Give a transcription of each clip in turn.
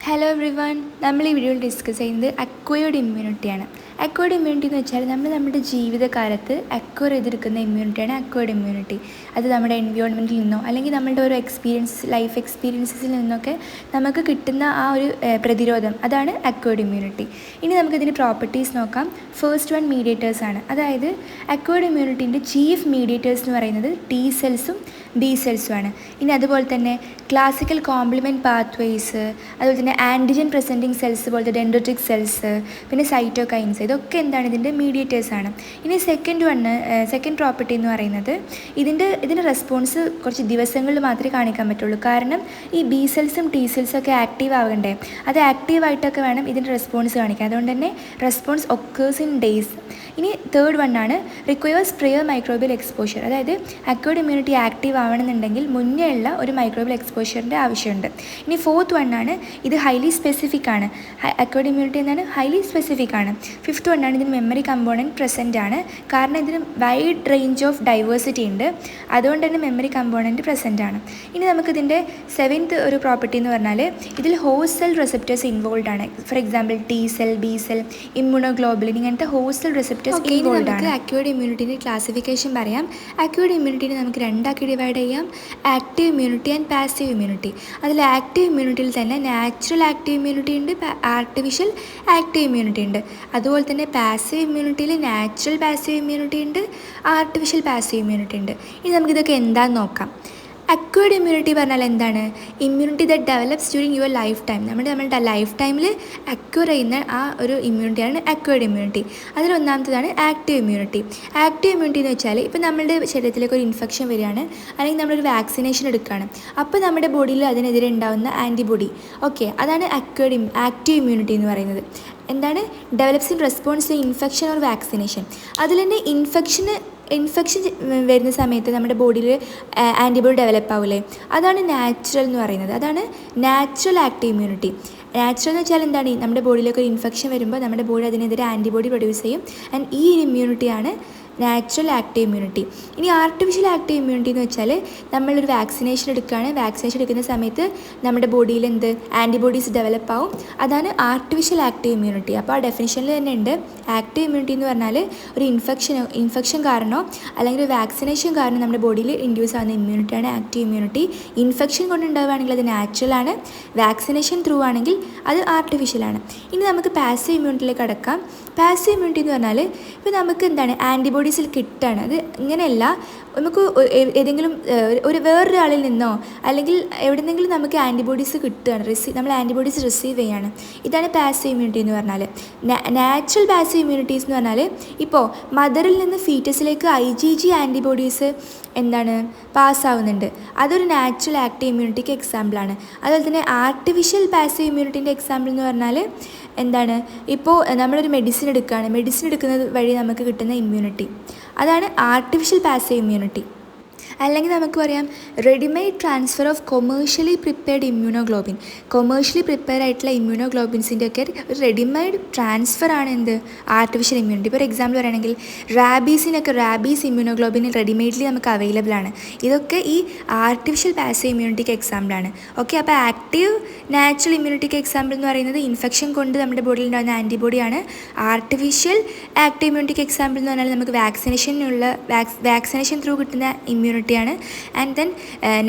Hello every one. നമ്മൾ ഈ വീഡിയോയിൽ ഡിസ്കസ് ചെയ്യുന്നത് അക്വയർഡ് ഇമ്മ്യൂണിറ്റിയാണ്. അക്വയർഡ് ഇമ്മ്യൂണിറ്റി എന്ന് വെച്ചാൽ നമ്മുടെ ജീവിതകാലത്ത് അക്വയർ ചെയ്തെടുക്കുന്ന ഇമ്മ്യൂണിറ്റിയാണ് അക്വയർഡ് ഇമ്മ്യൂണിറ്റി. അത് നമ്മുടെ എൻവയോൺമെൻറ്റിൽ നിന്നോ അല്ലെങ്കിൽ നമ്മളുടെ ഒരു ലൈഫ് എക്സ്പീരിയൻസിൽ നിന്നൊക്കെ നമുക്ക് കിട്ടുന്ന ആ ഒരു പ്രതിരോധം, അതാണ് അക്വയർഡ് ഇമ്മ്യൂണിറ്റി. ഇനി നമുക്കിതിൻ്റെ പ്രോപ്പർട്ടീസ് നോക്കാം. ഫസ്റ്റ് വൺ മീഡിയേറ്റേഴ്സാണ്. അതായത് അക്വയർഡ് ഇമ്മ്യൂണിറ്റിൻ്റെ ചീഫ് മീഡിയേറ്റേഴ്സ് എന്ന് പറയുന്നത് ടി സെൽസും ബി സെൽസുമാണ്. ഇനി അതുപോലെ തന്നെ ക്ലാസിക്കൽ കോംപ്ലിമെൻറ്റ് പാത്വേസ്, അതുപോലെ തന്നെ ആൻറ്റിജൻ പ്രസൻറ്റിങ് സെൽസ് പോലത്തെ ഡെൻഡ്രിറ്റിക് സെൽസ്, പിന്നെ സൈറ്റോകൈൻസ്, ഇതൊക്കെ എന്താണ് ഇതിൻ്റെ മീഡിയേറ്റേഴ്സാണ്. ഇനി സെക്കൻഡ് പ്രോപ്പർട്ടി എന്ന് പറയുന്നത് ഇതിൻ്റെ റെസ്പോൺസ് കുറച്ച് ദിവസങ്ങളിൽ മാത്രമേ കാണിക്കാൻ പറ്റുള്ളൂ. കാരണം ഈ ബി സെൽസും ടി സെൽസും ഒക്കെ ആക്റ്റീവ് ആകണ്ടേ, അത് ആക്റ്റീവായിട്ടൊക്കെ വേണം ഇതിൻ്റെ റെസ്പോൺസ് കാണിക്കാൻ. അതുകൊണ്ട് തന്നെ റെസ്പോൺസ് ഒക്കേഴ്സ് ഇൻ ഡേയ്സ്. ഇനി തേർഡ് വണ്ണാണ് റിക്വയേഴ്സ് പ്രിയർ മൈക്രോബിയൽ എക്സ്പോഷർ. അതായത് അക്വയർഡ് ഇമ്മ്യൂണിറ്റി ആക്റ്റീവ് ആവണമെന്നുണ്ടെങ്കിൽ മുന്നേ ഉള്ള ഒരു മൈക്രോബിയൽ എക്സ്പോഷറിൻ്റെ ആവശ്യമുണ്ട്. ഇനി ഫോർത്ത് വണ്ണാണ് ഇത് ഹൈലി സ്പെസിഫിക് ആണ്. അക്വയർഡ് ഇമ്മ്യൂണിറ്റി എന്താണ്? ഹൈലി സ്പെസിഫിക് ആണ്. ഫിഫ്ത്ത് വണ്ണാണ് ഇതിന് മെമ്മറി കമ്പോണൻറ്റ് പ്രസൻ്റ് ആണ്. കാരണം ഇതിന് വൈഡ് റേഞ്ച് ഓഫ് ഡൈവേഴ്സിറ്റി ഉണ്ട്, അതുകൊണ്ട് തന്നെ മെമ്മറി കമ്പോണൻറ്റ് പ്രസൻ്റ് ആണ്. ഇനി നമുക്കിതിൻ്റെ സെവൻത്ത് ഒരു പ്രോപ്പർട്ടി എന്ന് പറഞ്ഞാൽ ഇതിൽ ഹോസ്റ്റ് സെൽ റിസെപ്റ്റേഴ്സ് ഇൻവോൾവ് ആണ്. For example T cell, B cell, immunoglobulin, ഇങ്ങനത്തെ ഹോസ്റ്റ് സെൽ റിസെപ്റ്റേഴ്സ് ഇൻവോൾവ് ആണ്. അക്വയർഡ് ഇമ്മ്യൂണിറ്റിൻ്റെ ക്ലാസിഫിക്കേഷൻ പറയാം. അക്വയർഡ് ഇമ്മ്യൂണിറ്റിനെ നമുക്ക് രണ്ടാക്കി ഡിവൈഡ് ചെയ്യാം: active immunity and passive immunity. അതിൽ ആക്റ്റീവ് ഇമ്മ്യൂണിറ്റിയിൽ തന്നെ നാച്ചുറൽ ആക്റ്റീവ് ഇമ്മ്യൂണിറ്റി ഉണ്ട്, ആർട്ടിഫിഷ്യൽ ആക്റ്റീവ് ഇമ്മ്യൂണിറ്റി ഉണ്ട്. അതുപോലെ തന്നെ പാസീവ് ഇമ്മ്യൂണിറ്റിയിൽ നാച്ചുറൽ പാസീവ് ഇമ്മ്യൂണിറ്റി ഉണ്ട്, ആർട്ടിഫിഷ്യൽ പാസീവ് ഇമ്മ്യൂണിറ്റി ഉണ്ട്. ഇനി നമുക്കിതൊക്കെ എന്താണെന്ന് നോക്കാം. അക്വയർഡ് ഇമ്മ്യൂണിറ്റി പറഞ്ഞാൽ എന്താണ്? Immunity that develops during your life time. നമ്മളുടെ ലൈഫ് ടൈമിൽ അക്വയർ ചെയ്യുന്ന ആ ഒരു ഇമ്മ്യൂണിറ്റിയാണ് അക്വയർഡ് ഇമ്മ്യൂണിറ്റി. അതിലൊന്നാമത്തേതാണ് ആക്റ്റീവ് ഇമ്മ്യൂണിറ്റി. ആക്റ്റീവ് ഇമ്മ്യൂണിറ്റി എന്ന് വെച്ചാൽ ഇപ്പോൾ നമ്മുടെ ശരീരത്തിലേക്ക് ഒരു ഇൻഫെക്ഷൻ വരികയാണ്, അല്ലെങ്കിൽ നമ്മളൊരു വാക്സിനേഷൻ എടുക്കുകയാണ്, അപ്പോൾ നമ്മുടെ ബോഡിയിൽ അതിനെതിരെ ഉണ്ടാകുന്ന ആൻറ്റിബോഡി, ഓക്കെ, അതാണ് ആക്റ്റീവ് ഇമ്മ്യൂണിറ്റി എന്ന് പറയുന്നത്. എന്താണ്? Develops in response to infection or vaccination. അതിൽ തന്നെ ഇൻഫെക്ഷൻ വരുന്ന സമയത്ത് നമ്മുടെ ബോഡിയിൽ ആൻറ്റിബോഡി ഡെവലപ്പ് ആവില്ലേ, അതാണ് നാച്ചുറൽ എന്ന് പറയുന്നത്. അതാണ് നാച്ചുറൽ ആക്റ്റീവ് ഇമ്മ്യൂണിറ്റി. നാച്ചുറൽ എന്ന് വെച്ചാൽ എന്താണ്? നമ്മുടെ ബോഡിയിലേക്ക് ഒരു ഇൻഫെക്ഷൻ വരുമ്പോൾ നമ്മുടെ ബോഡി അതിനെതിരെ ആൻറ്റിബോഡി പ്രൊഡ്യൂസ് ചെയ്യും, ആൻഡ് ഈ ഇമ്മ്യൂണിറ്റിയാണ് നാച്ചുറൽ ആക്റ്റീവ് ഇമ്മ്യൂണിറ്റി. ഇനി ആർട്ടിഫിഷ്യൽ ആക്റ്റീവ് ഇമ്മ്യൂണിറ്റി എന്ന് വെച്ചാൽ നമ്മളൊരു വാക്സിനേഷൻ എടുക്കുകയാണ്, വാക്സിനേഷൻ എടുക്കുന്ന സമയത്ത് നമ്മുടെ ബോഡിയിൽ ആൻറ്റിബോഡീസ് ഡെവലപ്പ് ആവും, അതാണ് ആർട്ടിഫിഷ്യൽ ആക്റ്റീവ് ഇമ്മ്യൂണിറ്റി. അപ്പോൾ ആ ഡെഫിനിഷനിൽ തന്നെ ഉണ്ട് ആക്റ്റീവ് ഇമ്മ്യൂണിറ്റി എന്ന് പറഞ്ഞാൽ ഒരു ഇൻഫെക്ഷൻ കാരണമോ അല്ലെങ്കിൽ ഒരു വാക്സിനേഷൻ കാരണം നമ്മുടെ ബോഡിയിൽ ഇൻഡ്യൂസ് ആകുന്ന ഇമ്മ്യൂണിറ്റിയാണ് ആക്റ്റീവ് ഇമ്മ്യൂണിറ്റി. ഇൻഫെക്ഷൻ കൊണ്ടുണ്ടാവുകയാണെങ്കിൽ അത് നാച്ചുറലാണ്, വാക്സിനേഷൻ ത്രൂ ആണെങ്കിൽ അത് ആർട്ടിഫിഷ്യലാണ്. ഇനി നമുക്ക് പാസീവ് ഇമ്മ്യൂണിറ്റിയിലേക്ക് കടക്കാം. പാസീവ് ഇമ്മ്യൂണിറ്റി എന്ന് പറഞ്ഞാൽ ഇപ്പോൾ നമുക്ക് എന്താണ് ആൻറ്റിബോഡീസിൽ കിട്ടുകയാണ്. അത് ഇങ്ങനെയല്ല, നമുക്ക് ഏതെങ്കിലും വേറൊരാളിൽ നിന്നോ അല്ലെങ്കിൽ എവിടെന്നെങ്കിലും നമുക്ക് ആൻറ്റിബോഡീസ് കിട്ടുകയാണ്, നമ്മൾ ആൻറ്റിബോഡീസ് റിസീവ് ചെയ്യുകയാണ്. ഇതാണ് പാസീവ് ഇമ്മ്യൂണിറ്റി എന്ന് പറഞ്ഞാൽ. നാച്ചുറൽ പാസീവ് ഇമ്മ്യൂണിറ്റീസ് എന്ന് പറഞ്ഞാൽ ഇപ്പോൾ മദറിൽ നിന്ന് ഫീറ്റസിലേക്ക് IgG ആൻറ്റിബോഡീസ് പാസ്സാവുന്നുണ്ട്, അതൊരു നാച്ചുറൽ ആക്റ്റീവ് ഇമ്മ്യൂണിറ്റിക്ക് എക്സാമ്പിളാണ്. അതുപോലെ തന്നെ ആർട്ടിഫിഷ്യൽ പാസീവ് ഇമ്മ്യൂണിറ്റീൻ്റെ എക്സാമ്പിൾ എന്ന് പറഞ്ഞാൽ ഇപ്പോൾ നമ്മളൊരു മെഡിസിൻ എടുക്കുന്നത് വഴി നമുക്ക് കിട്ടുന്ന ഇമ്മ്യൂണിറ്റി, അതാണ് ആർട്ടിഫിഷ്യൽ പാസീവ് ഇമ്മ്യൂണിറ്റി. അല്ലെങ്കിൽ നമുക്ക് പറയാം readymade transfer of commercially prepared immunoglobin. Commercially prepare ആയിട്ടുള്ള ഇമ്മ്യൂണോഗ്ലോബിൻസിൻ്റെ ഒക്കെ ഒരു റെഡിമെയ്ഡ് ട്രാൻസ്ഫർ ആണ് ആർട്ടിഫിഷ്യൽ ഇമ്മ്യൂണിറ്റി. ഇപ്പോൾ ഒരു എക്സാമ്പിൾ പറയുകയാണെങ്കിൽ റാബീസ് ഇമ്മ്യൂണോഗ്ലോബിൻ റെഡിമെയ്ഡ്ലി നമുക്ക് അവൈലബിൾ ആണ്. ഇതൊക്കെ ഈ ആർട്ടിഫിഷ്യൽ പാസീവ് ഇമ്മ്യൂണിറ്റിക്ക് എക്സാമ്പിളാണ്. ഓക്കെ, അപ്പോൾ ആക്റ്റീവ് നാച്ചുറൽ ഇമ്മ്യൂണിറ്റിക്ക് എക്സാമ്പിൾ എന്ന് പറയുന്നത് ഇൻഫെക്ഷൻ കൊണ്ട് നമ്മുടെ ബോഡിയിൽ ഉണ്ടാകുന്ന ആൻറ്റിബോഡിയാണ്. ആർട്ടിഫിഷ്യൽ ആക്റ്റീവ് ഇമ്മ്യൂണിറ്റിക്ക് എക്സാമ്പിൾ എന്ന് പറഞ്ഞാൽ നമുക്ക് വാക്സിനേഷൻ ത്രൂ കിട്ടുന്ന ഇമ്മ്യൂണിറ്റിയാണ്. ആൻഡ് ദെൻ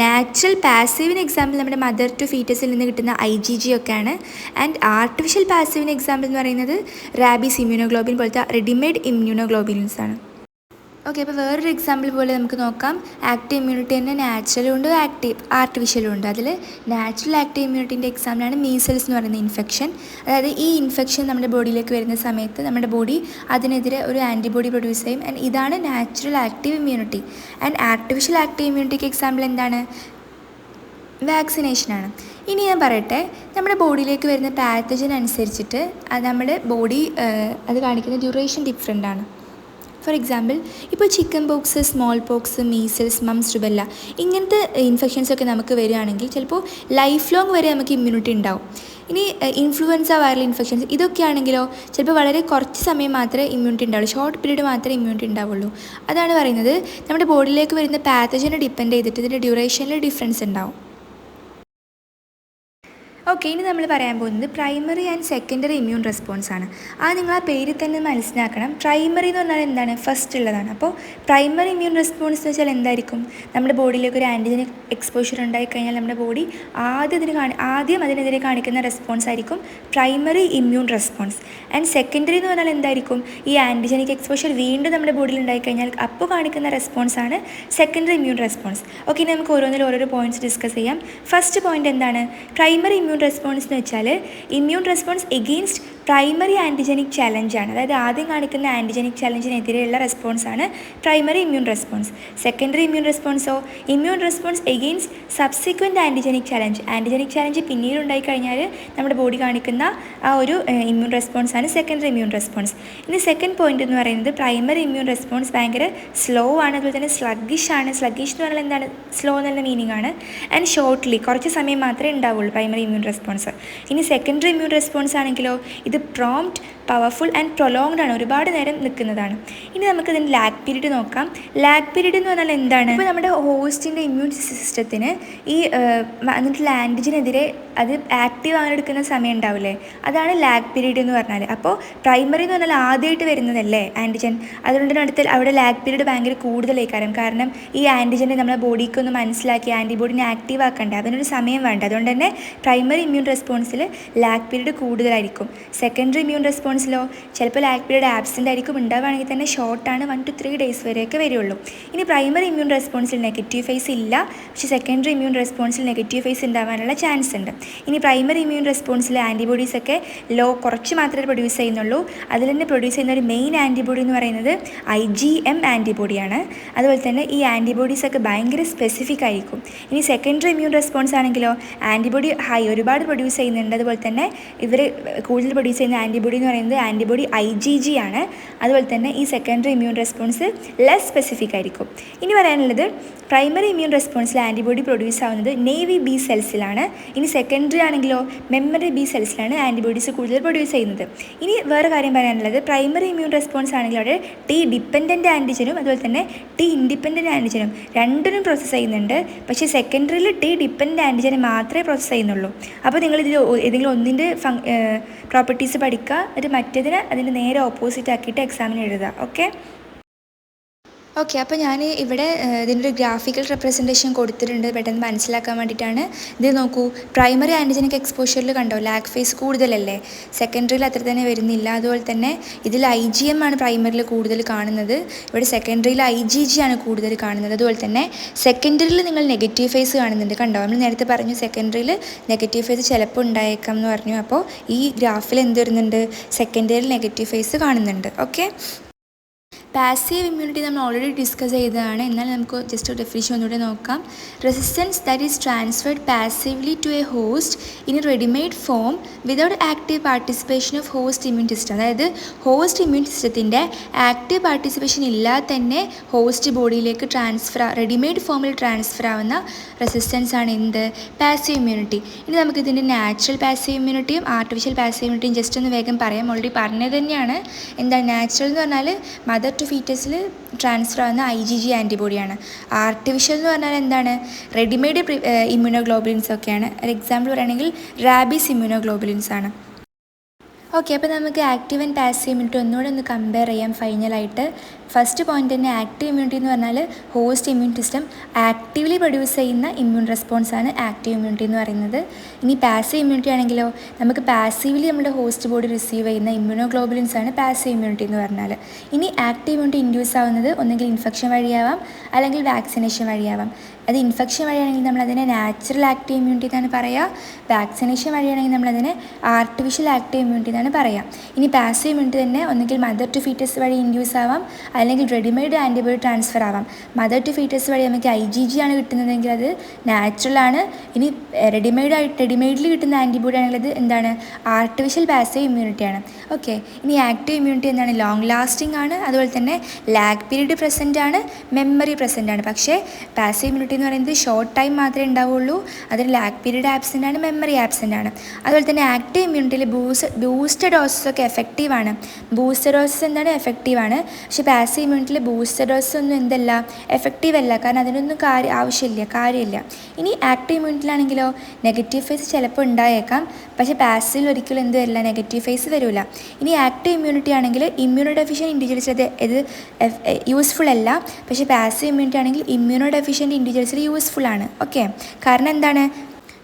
നാച്ചുറൽ പാസീവിന് എക്സാമ്പിൾ നമ്മുടെ മദർ ടു ഫീറ്റസിൽ നിന്ന് കിട്ടുന്ന IgG ഒക്കെയാണ്. ആൻഡ് ആർട്ടിഫിഷ്യൽ പാസീവിന് എക്സാമ്പിൾ എന്ന് പറയുന്നത് റാബീസ് ഇമ്മ്യൂണോഗ്ലോബിൻ പോലത്തെ റെഡിമെയ്ഡ് ഇമ്മ്യൂണോഗ്ലോബിൻസ് ആണ്. ഓക്കെ, അപ്പോൾ വേറൊരു എക്സാമ്പിൾ പോലെ നമുക്ക് നോക്കാം. ആക്റ്റീവ് ഇമ്മ്യൂണിറ്റി തന്നെ നാച്ചുറലും ഉണ്ട്, ആർട്ടിഫിഷ്യലും ഉണ്ട്. അതിൽ നാച്ചുറൽ ആക്റ്റീവ് ഇമ്മ്യൂണിറ്റിൻ്റെ എക്സാമ്പിളാണ് മീസൽസ് എന്ന് പറയുന്ന ഇൻഫെക്ഷൻ. അതായത് ഈ ഇൻഫെക്ഷൻ നമ്മുടെ ബോഡിയിലേക്ക് വരുന്ന സമയത്ത് നമ്മുടെ ബോഡി അതിനെതിരെ ഒരു ആൻറ്റിബോഡി പ്രൊഡ്യൂസ് ചെയ്യും, ആൻഡ് ഇതാണ് natural active immunity. And artificial active ഇമ്മ്യൂണിറ്റിക്ക് എക്സാമ്പിൾ എന്താണ്? വാക്സിനേഷനാണ്. ഇനി ഞാൻ പറയട്ടെ, നമ്മുടെ ബോഡിയിലേക്ക് വരുന്ന പാത്തജൻ അനുസരിച്ചിട്ട് നമ്മുടെ ബോഡി അത് കാണിക്കുന്ന ഡ്യൂറേഷൻ ഡിഫറെൻ്റ് ആണ്. ഫോർ എക്സാമ്പിൾ ഇപ്പോൾ chicken pox, small pox, measles, moms, rubella ഇങ്ങനത്തെ ഇൻഫെക്ഷൻസൊക്കെ നമുക്ക് വരികയാണെങ്കിൽ ചിലപ്പോൾ ലൈഫ് ലോങ് വരെ നമുക്ക് ഇമ്മ്യൂണിറ്റി ഉണ്ടാവും. ഇനി ഇൻഫ്ലുവൻസ, വൈറൽ ഇൻഫെക്ഷൻസ് ഇതൊക്കെ ആണെങ്കിലോ ചിലപ്പോൾ വളരെ കുറച്ച് സമയം മാത്രമേ ഇമ്മ്യൂണിറ്റി ഉണ്ടാവുള്ളൂ, ഷോർട്ട് പീരീഡ് മാത്രമേ ഇമ്മ്യൂണിറ്റി ഉണ്ടാവുള്ളൂ. അതാണ് പറയുന്നത് നമ്മുടെ ബോഡിയിലേക്ക് വരുന്ന പാത്തജനെ ഡിപ്പെൻഡ് ചെയ്തിട്ട് ഇതിൻ്റെ ഡ്യൂറേഷനിൽ ഡിഫറൻസ് ഉണ്ടാവും. ഓക്കെ, ഇനി നമ്മൾ പറയാൻ പോകുന്നത് primary and secondary immune response ആണ്. അത് നിങ്ങൾ ആ പേരിൽ തന്നെ മനസ്സിലാക്കണം. പ്രൈമറി എന്ന് പറഞ്ഞാൽ എന്താണ്? ഫസ്റ്റ് ഉള്ളതാണ്. അപ്പോൾ പ്രൈമറി ഇമ്മ്യൂൺ റെസ്പോൺസ് എന്ന് വെച്ചാൽ എന്തായിരിക്കും? നമ്മുടെ ബോഡിയിലേക്ക് ഒരു ആൻറ്റിജനിക് എക്സ്പോഷർ ഉണ്ടായിക്കഴിഞ്ഞാൽ നമ്മുടെ ബോഡി ആദ്യം അതിനെതിരെ കാണിക്കുന്ന റെസ്പോൺസ് ആയിരിക്കും primary immune response. And secondary എന്ന് പറഞ്ഞാൽ എന്തായിരിക്കും? ഈ ആൻറ്റിജനിക് എക്സ്പോഷർ വീണ്ടും നമ്മുടെ ബോഡിയിൽ ഉണ്ടായിക്കഴിഞ്ഞാൽ അപ്പോൾ കാണിക്കുന്ന റെസ്പോൺസ് ആണ് സെക്കൻഡറി ഇമ്മ്യൂൺ റെസ്പോൺസ്. ഓക്കെ, നമുക്ക് ഓരോരോ പോയിന്റ്സ് ഡിസ്കസ് ചെയ്യാം. ഫസ്റ്റ് പോയിന്റ് എന്താണ്? പ്രൈമറി ഇമ്മ്യൂൺ റെസ്പോൺസ് എന്ന് വെച്ചാൽ immune response against primary antigenic ചലഞ്ചാണ്. അതായത് ആദ്യം കാണിക്കുന്ന ആൻറ്റിജനിക് ചലഞ്ചിനെതിരെയുള്ള റെസ്പോൺസാണ് primary immune response. Secondary immune റെസ്പോൺസോ immune response against subsequent antigenic challenge. Antigenic challenge പിന്നീട് ഉണ്ടായിക്കഴിഞ്ഞാൽ നമ്മുടെ ബോഡി കാണിക്കുന്ന ആ ഒരു ഇമ്മ്യൂൺ റെസ്പോൺസാണ് സെക്കൻഡറി ഇമ്മ്യൂൺ റെസ്പോൺസ്. ഇനി സെക്കൻഡ് പോയിന്റ് എന്ന് പറയുന്നത് പ്രൈമറി ഇമ്മ്യൂൺ റെസ്പോൺസ് ഭയങ്കര സ്ലോ ആണ്, അതുപോലെ തന്നെ സ്ലഗ്ഗിഷ് ആണ്. സ്ലഗ്ഗിഷ് എന്ന് പറഞ്ഞാൽ എന്താണ്? സ്ലോ എന്നുള്ള മീനിങ് ആണ്. ആൻഡ് ഷോർട്ട്ലി, കുറച്ച് സമയം മാത്രമേ ഉണ്ടാവുള്ളൂ പ്രൈമറി ഇമ്മ്യൂൺ റെസ്പോൺസ്. ഇനി സെക്കൻഡറി ഇമ്മ്യൂൺ റെസ്പോൺസ് ആണെങ്കിലോ ഇത് പ്രോംപ്റ്റ്, പവർഫുൾ ആൻഡ് പ്രൊലോങ്ഡ് ആണ്, ഒരുപാട് നേരം നിൽക്കുന്നതാണ്. ഇനി നമുക്ക് ഇതിന് ലാഗ് പീരീഡ് നോക്കാം. ലാഗ് പീരീഡ് എന്ന് പറഞ്ഞാൽ എന്താണ്? ഇപ്പോൾ നമ്മുടെ ഹോസ്റ്റിൻ്റെ ഇമ്മ്യൂൺ സിസ്റ്റത്തിന് ഈ വന്നിട്ടുള്ള ആൻറ്റിജനെതിരെ അത് ആക്റ്റീവ് ആകാനെടുക്കുന്ന സമയം ഉണ്ടാവില്ലേ, അതാണ് ലാഗ് പീരീഡ് എന്ന് പറഞ്ഞാൽ. അപ്പോൾ പ്രൈമറി എന്ന് പറഞ്ഞാൽ ആദ്യമായിട്ട് വരുന്നതല്ലേ ആൻറ്റിജൻ, അതുകൊണ്ട് തന്നെ അവിടെ ലാഗ് പീരീഡ് ഭയങ്കര കൂടുതലായിക്കാരം. കാരണം ഈ ആൻറ്റിജനെ നമ്മളെ ബോഡിക്ക് ഒന്ന് മനസ്സിലാക്കി ആൻറ്റിബോഡിനെ ആക്റ്റീവ് ആക്കണ്ടേ, അതിനൊരു സമയം വേണ്ട. അതുകൊണ്ട് തന്നെ പ്രൈമറി ഇമ്മ്യൂൺ റെസ്പോൺസിൽ ലാഗ് പീരീഡ് കൂടുതലായിരിക്കും. സെക്കൻഡറി ഇമ്മ്യൂൺ റെസ്പോൺസിലോ ചിലപ്പോൾ ലാഗ് പീരീഡ് ആബ്സെൻ്റ് ആയിരിക്കും, ഉണ്ടാവുകയാണെങ്കിൽ തന്നെ ഷോർട്ടാണ്, 1 to 3 days വരെയൊക്കെ വരുള്ളൂ. ഇനി പ്രൈമറി ഇമ്മ്യൂൺ റെസ്പോൺസിൽ നെഗറ്റീവ് ഫേസ് ഇല്ല, പക്ഷേ സെക്കൻഡറി ഇമ്മ്യൂൺ റെസ്പോൺസിൽ നെഗറ്റീവ് ഫേസ് ഉണ്ടാവാനുള്ള ചാൻസ് ഉണ്ട്. ഇനി പ്രൈമറി ഇമ്മ്യൂൺ റെസ്പോൺസിൽ ആൻറ്റിബോഡീസൊക്കെ കുറച്ച് മാത്രമേ പ്രൊഡ്യൂസ് ചെയ്യുന്നുള്ളൂ. അതിൽ തന്നെ പ്രൊഡ്യൂസ് ചെയ്യുന്ന ഒരു മെയിൻ ആൻറ്റിബോഡി എന്ന് പറയുന്നത് IgM ആൻറ്റിബോഡിയാണ്. അതുപോലെ തന്നെ ഈ ആൻറ്റിബോഡീസൊക്കെ ഭയങ്കര സ്പെസിഫിക് ആയിരിക്കും. ഇനി സെക്കൻഡറി ഇമ്മ്യൂൺ റെസ്പോൺസ് ആണെങ്കിലോ ആൻറ്റിബോഡി ഒരുപാട് പ്രൊഡ്യൂസ് ചെയ്യുന്നുണ്ട്. അതുപോലെ തന്നെ ഇവർ കൂടുതൽ പ്രൊഡ്യൂസ് ചെയ്യുന്ന ആൻറ്റിബോഡി എന്ന് പറയുന്നത് ആൻറ്റിബോഡി IgG ആണ്. അതുപോലെ തന്നെ ഈ secondary immune response less specific ആയിരിക്കും. ഇനി പറയാനുള്ളത് പ്രൈമറി ഇമ്മ്യൂൺ റെസ്പോൺസിൽ ആൻറ്റിബോഡി പ്രൊഡ്യൂസ് ആവുന്നത് നേവി ബി സെൽസിലാണ്. ഇനി സെക്കൻഡറി ആണെങ്കിലോ മെമ്മറി ബി സെൽസിലാണ് ആൻറ്റിബോഡീസ് കൂടുതൽ പ്രൊഡ്യൂസ് ചെയ്യുന്നത്. ഇനി വേറെ കാര്യം പറയാനുള്ളത് പ്രൈമറി ഇമ്മ്യൂൺ റെസ്പോൺസ് ആണെങ്കിൽ അവിടെ T ഡിപ്പെൻഡൻറ്റ് ആൻറ്റിജനും അതുപോലെ തന്നെ T ഇൻഡിപെൻഡൻറ്റ് ആൻറ്റിജനും രണ്ടിനും പ്രോസസ്സ് ചെയ്യുന്നുണ്ട്. പക്ഷേ സെക്കൻഡറിയിൽ T ഡിപ്പെൻഡൻറ്റ് ആൻറ്റിജനെ മാത്രമേ പ്രോസസ്സ് ചെയ്യുന്നുള്ളൂ. അപ്പോൾ നിങ്ങളിതിൽ ഏതെങ്കിലും ഒന്നിൻ്റെ പ്രോപ്പർട്ടീസ് പഠിക്കുക, അത് മറ്റേതിന് അതിൻ്റെ നേരെ ഓപ്പോസിറ്റ് ആക്കിയിട്ട് എക്സാമിന് എഴുതുക. ഓക്കെ, അപ്പോൾ ഞാൻ ഇവിടെ ഇതിൻ്റെ ഒരു ഗ്രാഫിക്കൽ റെപ്രസെൻറ്റേഷൻ കൊടുത്തിട്ടുണ്ട് പെട്ടെന്ന് മനസ്സിലാക്കാൻ വേണ്ടിയിട്ടാണ്. ഇത് നോക്കൂ, പ്രൈമറി ആൻറ്റിജനിക് എക്സ്പോഷറിൽ കണ്ടോ ലാഗ് ഫേസ് കൂടുതലല്ലേ, സെക്കൻഡറിയിൽ അത്ര തന്നെ വരുന്നില്ല. അതുപോലെ തന്നെ ഇതിൽ IgM ആണ് പ്രൈമറിയിൽ കൂടുതൽ കാണുന്നത്, ഇവിടെ സെക്കൻഡറിയിൽ IgG ആണ് കൂടുതൽ കാണുന്നത്. അതുപോലെ തന്നെ സെക്കൻഡറിയിൽ നിങ്ങൾ നെഗറ്റീവ് ഫേസ് കാണുന്നുണ്ട്, കണ്ടോ? നമ്മൾ നേരത്തെ പറഞ്ഞു സെക്കൻഡറിയിൽ നെഗറ്റീവ് ഫേസ് ചിലപ്പോൾ ഉണ്ടായേക്കാം എന്ന് പറഞ്ഞു. അപ്പോൾ ഈ ഗ്രാഫിൽ എന്ത് വരുന്നുണ്ട്? സെക്കൻഡറിയിൽ നെഗറ്റീവ് ഫേസ് കാണുന്നുണ്ട്. ഓക്കെ, പാസീവ് ഇമ്മ്യൂണിറ്റി നമ്മൾ ഓൾറെഡി ഡിസ്കസ് ചെയ്തതാണ്, എന്നാൽ നമുക്ക് ജസ്റ്റ് ഒരു ഡെഫിനിഷൻ ഒന്നുകൂടെ നോക്കാം. Resistance that is transferred passively to a host in a readymade form without active participation of host immune system. അതായത് ഹോസ്റ്റ് ഇമ്മ്യൂൺ സിസ്റ്റത്തിൻ്റെ ആക്റ്റീവ് പാർട്ടിസിപ്പേഷൻ ഇല്ലാതെ തന്നെ ഹോസ്റ്റ് ബോഡിയിലേക്ക് റെഡിമെയ്ഡ് ഫോമിൽ ട്രാൻസ്ഫർ ആവുന്ന റെസിസ്റ്റൻസ് ആണ് എന്ത്? Passive immunity. ഇനി നമുക്കിതിൻ്റെ നാച്ചുറൽ പാസീവ് ഇമ്മ്യൂണിറ്റിയും ആർട്ടിഫിഷ്യൽ പാസീവ് ഇമ്മ്യൂണിറ്റിയും ജസ്റ്റ് ഒന്ന് വേഗം പറയാം. ഓൾറെഡി പറഞ്ഞത് തന്നെയാണ്. എന്താണ് നാച്ചുറൽ എന്ന് പറഞ്ഞാൽ മദർ ടു ഫീറ്റസിൽ ട്രാൻസ്ഫർ ആവുന്ന IgG ആൻറ്റിബോഡിയാണ്. ആർട്ടിഫിഷ്യൽ എന്ന് പറഞ്ഞാൽ എന്താണ്? റെഡിമെയ്ഡ് ഇമ്മ്യൂണോഗ്ലോബുലിൻസ് ഒക്കെയാണ്. ഒരു എക്സാമ്പിൾ പറയുകയാണെങ്കിൽ റാബീസ് ഇമ്മ്യൂണോഗ്ലോബുലിൻസ് ആണ്. ഓക്കെ, അപ്പോൾ നമുക്ക് ആക്റ്റീവ് ആൻഡ് പാസീവ് ഇമ്മ്യൂണിറ്റി ഒന്നുകൂടെ ഒന്ന് കമ്പയർ ചെയ്യാം ഫൈനലായിട്ട്. ഫസ്റ്റ് പോയിന്റ് തന്നെ ആക്റ്റീവ് ഇമ്മ്യൂണിറ്റി എന്ന് പറഞ്ഞാൽ host immune system actively produce ചെയ്യുന്ന ഇമ്മ്യൂൺ റെസ്പോൺസാണ് ആക്റ്റീവ് ഇമ്മ്യൂണിറ്റി എന്ന് പറയുന്നത്. ഇനി പാസീവ് ഇമ്മ്യൂണിറ്റി ആണെങ്കിലോ നമുക്ക് പാസീവ്ലി നമ്മുടെ ഹോസ്റ്റ് ബോഡി റിസീവ് ചെയ്യുന്ന ഇമ്മ്യൂണോഗ്ലോബുലിൻസ് ആണ് പാസീവ് ഇമ്മ്യൂണിറ്റി എന്ന് പറഞ്ഞാൽ. ഇനി ആക്റ്റീവ് ഇമ്മ്യൂണിറ്റി ഇൻഡ്യൂസ് ആവുന്നത് ഒന്നെങ്കിൽ ഇൻഫെക്ഷൻ വഴിയാവാം അല്ലെങ്കിൽ വാക്സിനേഷൻ വഴിയാവാം. അത് ഇൻഫെക്ഷൻ വഴിയാണെങ്കിൽ നമ്മളതിനെ നാച്ചുറൽ ആക്റ്റീവ് ഇമ്മ്യൂണിറ്റി എന്നാണ് പറയുക. വാക്സിനേഷൻ വഴിയാണെങ്കിൽ നമ്മളതിനെ ആർട്ടിഫിഷ്യൽ ആക്റ്റീവ് ഇമ്മ്യൂണിറ്റി എന്നാണ് പറയുക. ഇനി പാസീവ് ഇമ്മ്യൂണിറ്റി തന്നെ ഒന്നെങ്കിൽ മദർ ടു ഫീറ്റസ് വഴി ഇൻഡ്യൂസ് ആവാം അല്ലെങ്കിൽ റെഡിമെയ്ഡ് ആൻറ്റിബോഡി ട്രാൻസ്ഫർ ആവാം. മദർ ടു ഫീറ്റസ് വഴി നമുക്ക് IgG ആണ് കിട്ടുന്നതെങ്കിൽ അത് നാച്ചുറൽ ആണ്. ഇനി റെഡിമെയ്ഡിൽ കിട്ടുന്ന ആൻറ്റിബോഡി ആണെങ്കിൽ അത് എന്താണ്? ആർട്ടിഫിഷ്യൽ പാസീവ് ഇമ്മ്യൂണിറ്റി ആണ്. ഓക്കെ, ഇനി ആക്റ്റീവ് ഇമ്മ്യൂണിറ്റി എന്താണ്? ലോങ് ലാസ്റ്റിംഗ് ആണ്, അതുപോലെ തന്നെ ലാഗ് പീരീഡ് പ്രസൻ്റ് ആണ്, മെമ്മറി പ്രസൻ്റ് ആണ്. പക്ഷേ പാസീവ് ഇമ്മ്യൂണിറ്റി എന്ന് പറയുന്നത് ഷോർട്ട് ടൈം മാത്രമേ ഉണ്ടാവുള്ളൂ, അതിന് ലാഗ് പീരീഡ് ആബ്സെൻ്റ് ആണ്, മെമ്മറി ആബ്സെൻ്റ് ആണ്. അതുപോലെ തന്നെ ആക്റ്റീവ് ഇമ്മ്യൂണിറ്റിയിൽ ബൂസ്റ്റർ ഡോസസ് ഒക്കെ എഫക്റ്റീവ് ആണ്. ബൂസ്റ്റർ ഡോസസ് എന്താണ്? എഫക്റ്റീവ് ആണ്. പക്ഷേ പാസീവ് ഇമ്മ്യൂണിറ്റിയിൽ ബൂസ്റ്റർ ഡോസ് ഒന്നും എന്തല്ല എഫക്റ്റീവ് അല്ല, കാരണം അതിനൊന്നും കാര്യമില്ല. ഇനി ആക്റ്റീവ് ഇമ്മ്യൂണിറ്റിയിലാണെങ്കിലോ നെഗറ്റീവ് ഫേസ് ചിലപ്പോൾ ഉണ്ടായേക്കാം, പക്ഷേ പാസീവിൽ ഒരിക്കലും എന്ത് വരില്ല, നെഗറ്റീവ് ഫേസ് വരില്ല. ഇനി ആക്റ്റീവ് ഇമ്മ്യൂണിറ്റി ആണെങ്കിൽ ഇമ്മ്യൂണോ ഡെഫിഷ്യൻ്റ് ഇൻഡിവിജ്വൽസിൽ ഇത് യൂസ്ഫുൾ അല്ല, പക്ഷേ പാസീവ് ഇമ്മ്യൂണിറ്റി ആണെങ്കിൽ ഇമ്മ്യൂണോ ഡെഫിഷ്യൻ്റ് ഇൻഡിവിജ്വൽസിൽ യൂസ്ഫുൾ ആണ്. ഓക്കെ, കാരണം എന്താണ്,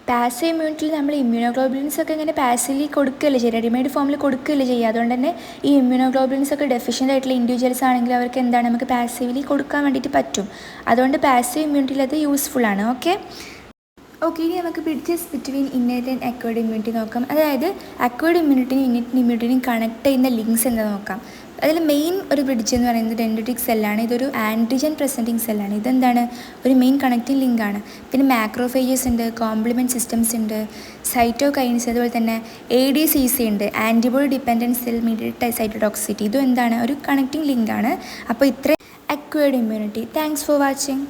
പാസീവ് ഇമ്മ്യൂണിറ്റിയിൽ നമ്മൾ ഇമ്മ്യൂണോഗ്ലോബുലിൻസ് ഒക്കെ ഇങ്ങനെ പാസീവ്ലി കൊടുക്കുകയല്ലേ ചെയ്യുക, റെഡിമെയ്ഡ് ഫോമിൽ കൊടുക്കുകയല്ലേ ചെയ്യുക. അതുകൊണ്ട് തന്നെ ഈ ഇമ്മ്യൂണോഗ്ലോബുലിൻസ് ഒക്കെ ഡെഫിഷ്യൻ്റ് ആയിട്ടുള്ള ഇൻഡിവിജ്വൽസ് ആണെങ്കിൽ അവർക്ക് എന്താണ് നമുക്ക് പാസീവ്ലി കൊടുക്കാൻ വേണ്ടിയിട്ട് പറ്റും. അതുകൊണ്ട് പാസീവ് ഇമ്മ്യൂണിറ്റിയിൽ അത് യൂസ്ഫുൾ ആണ്. ഓക്കെ, ഇനി നമുക്ക് bridges between innate and acquired immunity നോക്കാം. അതായത് അക്വയർഡ് ഇമ്മ്യൂണിറ്റിയും ഇന്നേറ്റ് ഇമ്മ്യൂണിറ്റിയും കണക്ട് ചെയ്യുന്ന ലിങ്ക്സ് എന്താ നോക്കാം. അതിൽ മെയിൻ ഒരു ബ്രിഡ്ജ് എന്ന് പറയുന്നത് ഡെൻഡ്രിറ്റിക് സെല്ലാണ്. ഇതൊരു ആൻറ്റിജൻ പ്രസൻറ്റിങ് സെല്ലാണ്. ഇതെന്താണ്, ഒരു മെയിൻ കണക്റ്റിംഗ് ലിങ്കാണ്. പിന്നെ മാക്രോഫേജസ് ഉണ്ട്, കോംപ്ലിമെൻറ്റ് സിസ്റ്റംസ് ഉണ്ട്, സൈറ്റോകൈൻസ്, അതുപോലെ തന്നെ ADCC ഉണ്ട്, ആൻറ്റിബോഡി ഡിപ്പെൻഡൻറ്റ് സെൽ മീഡിയേറ്റഡ് സൈറ്റോടോക്സിറ്റി. ഇതും എന്താണ്, ഒരു കണക്റ്റിംഗ് ലിങ്കാണ്. അപ്പോൾ ഇത്രയും acquired immunity. Thanks for watching.